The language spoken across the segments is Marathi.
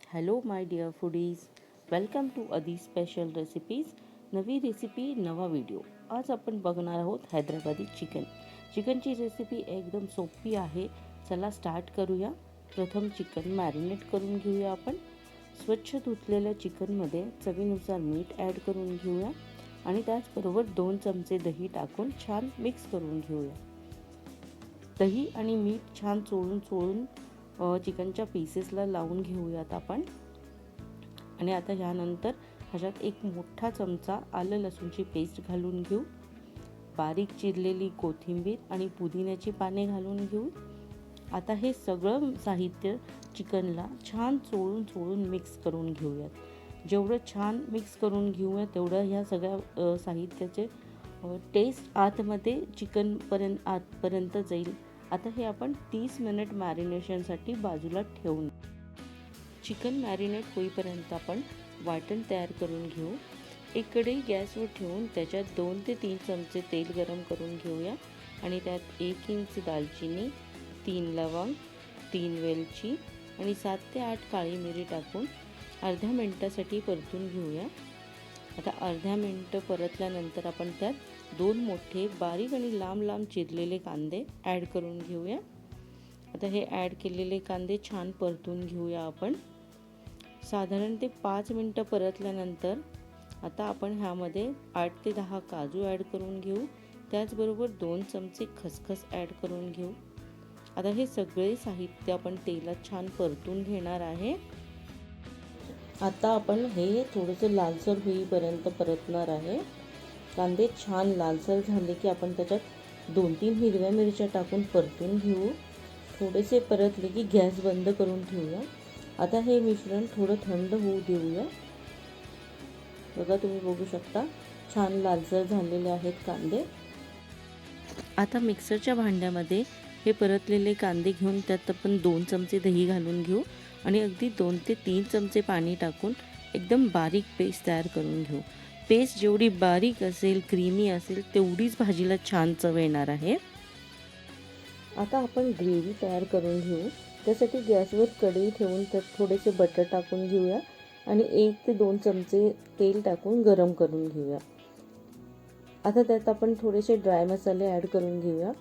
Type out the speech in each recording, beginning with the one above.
Hello my dear foodies, welcome to Adi special recipes. नवी रेसिपी, नवा व्हिडिओ. आज आपण बघणार आहोत हैदराबादी चिकन. चिकनची रेसिपी एकदम सोपी आहे. चला स्टार्ट करूया. प्रथम चिकन मॅरिनेट करून घेऊया. आपण स्वच्छ धुतलेल्या चिकनमध्ये चवीनुसार मीठ ॲड करून घेऊया आणि त्याचबरोबर 2 चमचे दही टाकून छान मिक्स करून घेऊया. दही आणि मीठ छान चोळून चिकनच्या पीसेसला लावून घेऊयात आपण. आणि आता यानंतर ह्याच्यात एक मोठा चमचा आलं लसूणची पेस्ट घालून घेऊ. बारीक चिरलेली कोथिंबीर आणि पुदिन्याची पाने घालून घेऊ. आता हे सगळं साहित्य चिकनला छान चोळून मिक्स करून घेऊयात. जेवढं छान मिक्स करून घेऊया तेवढं ह्या सगळ्या साहित्याचे टेस्ट आतमध्ये आतपर्यंत जाईल. आता हे आपण 30 मिनिट मॅरिनेशनसाठी बाजूला ठेवून चिकन मॅरिनेट होईपर्यंत आपण वाटण तयार करून घेऊ. एक कढई गॅसवर ठेवून त्याच्यात 2 ते 3 चमचे तेल गरम करून घेऊया आणि त्यात 1 इंच दालचिनी, 3 लवंग, 3 वेलची आणि 7 ते 8 काळी मिरी टाकून अर्ध्या मिनिटासाठी परतून घेऊया. आता अर्ध्या मिनिटं परतल्यानंतर आपण त्यात 2 मोठे बारीक आणि लांब चिरलेले कांदे ॲड करून घेऊया. आता हे ॲड केलेले कांदे छान परतून घेऊया आपण. साधारण ते 5 मिनिटं परतल्यानंतर आता आपण ह्यामध्ये 8 ते 10 काजू ॲड करून घेऊ. त्याचबरोबर 2 चमचे खसखस ॲड करून घेऊ. आता हे सगळे साहित्य आपण तेलात छान परतून घेणार आहे. आता आपण हे थोडंसं लालसर होईपर्यंत परतणार आहे. कांदे छान लालसर झाले की आपण त्याच्यात 2-3 हिरव्या मिरच्या टाकून परतून घेऊ. थोडेसे परतले की गॅस बंद करून ठेवूया. आता हे मिश्रण थोडं थंड होऊ देऊया. बघा, तुम्ही बघू शकता छान लालसर झालेले आहेत कांदे. आता मिक्सरच्या भांड्यामध्ये हे परतलेले कांदे घेऊन त्यात आपण 2 चमचे दही घालून घेऊ आणि अगदी 2 ते 3 चमचे पाणी टाकून एकदम बारीक पेस्ट तयार करून घेऊ. पेस्ट जेवढी बारीक असेल, क्रीमी असेल, तेवढीच भाजीला छान चव येणार आहे. आता आपण ग्रेव्ही तयार करून घेऊ. त्यासाठी गॅसवर कढई ठेवून त्यात थोडेसे बटर टाकून घेऊया आणि 1 ते 2 चमचे तेल टाकून गरम करून घेऊया. आता त्यात आपण थोडेसे ड्राय मसाले ॲड करून घेऊया.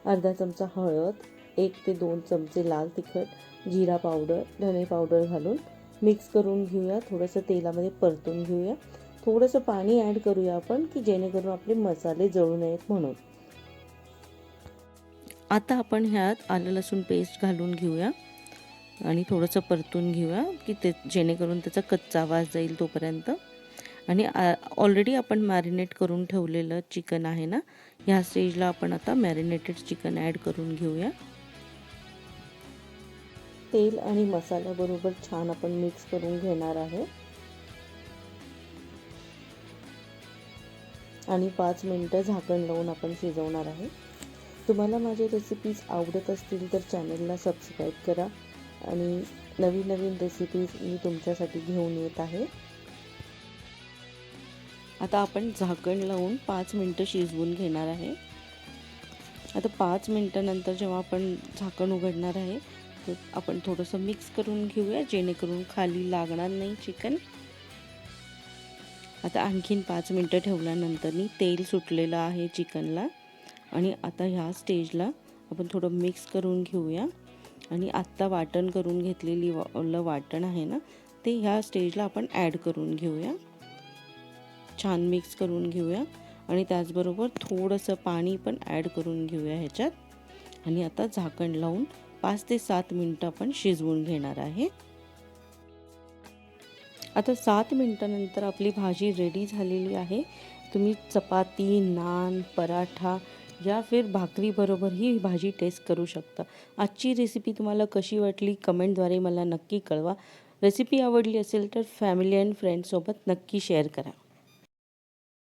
अर्धा चमचा हळद, 1 ते 2 चमचे लाल तिखट, जिरा पावडर, धने पावडर घालून मिक्स करून घेऊया. थोडंसं तेलामध्ये परतून घेऊया. थोडंसं पाणी ॲड करूया आपण की जेणेकरून आपले मसाले जळू नयेत म्हणून. आता आपण ह्यात आलं लसूण पेस्ट घालून घेऊया आणि थोडंसं परतून घेऊया की जेणेकरून त्याचा कच्चा वास जाईल तोपर्यंत. आणि ऑलरेडी आपण मॅरिनेट करून ठेवलेलं चिकन आहे ना, ह्या स्टेजला आपण आता मॅरिनेटेड चिकन ॲड करून घेऊया. तेल आणि मसाल्याबरोबर छान आपण मिक्स करून घेणार आहे आणि 5 मिनिटं झाकण लावून आपण शिजवणार आहे. तुम्हाला माझे रेसिपीज आवडत असतील तर चॅनलला सबस्क्राईब करा आणि नवीन रेसिपीज मी तुमच्यासाठी घेऊन येत आहे. आता आपण झाकण लावून 5 मिनिटं शिजवून घेणार आहे. आता 5 मिनिटानंतर जेव्हा आपण झाकण उघडणार आहे तर आपण थोडंसं मिक्स करून घेऊया जेणेकरून खाली लागणार नाही चिकन. आता आणखीन 5 मिनिटं ठेवल्यानंतर तेल सुटलेलं आहे चिकनला आणि आता ह्या स्टेजला आपण थोडं मिक्स करून घेऊया आणि आत्ता वाटण करून घेतलेली वाटण आहे ना, ते ह्या स्टेजला आपण ॲड करून घेऊया. छान मिक्स करून घेऊया आणि त्याचबरोबर थोडंसं पाणी पण ॲड करून घेऊया ह्याच्यात आणि आता झाकण लावून 5 ते 7 मिनिटं आपण शिजवून घेणार आहे. आता 7 मिनिटानंतर आपली भाजी रेडी झालेली आहे. तुम्ही चपाती, नान, पराठा या फिर भाकरीबरोबर ही भाजी टेस्ट करू शकता. आजची रेसिपी तुम्हाला कशी वाटली कमेंटद्वारे मला नक्की कळवा. रेसिपी आवडली असेल तर फॅमिली अँड फ्रेंड्ससोबत नक्की शेअर करा.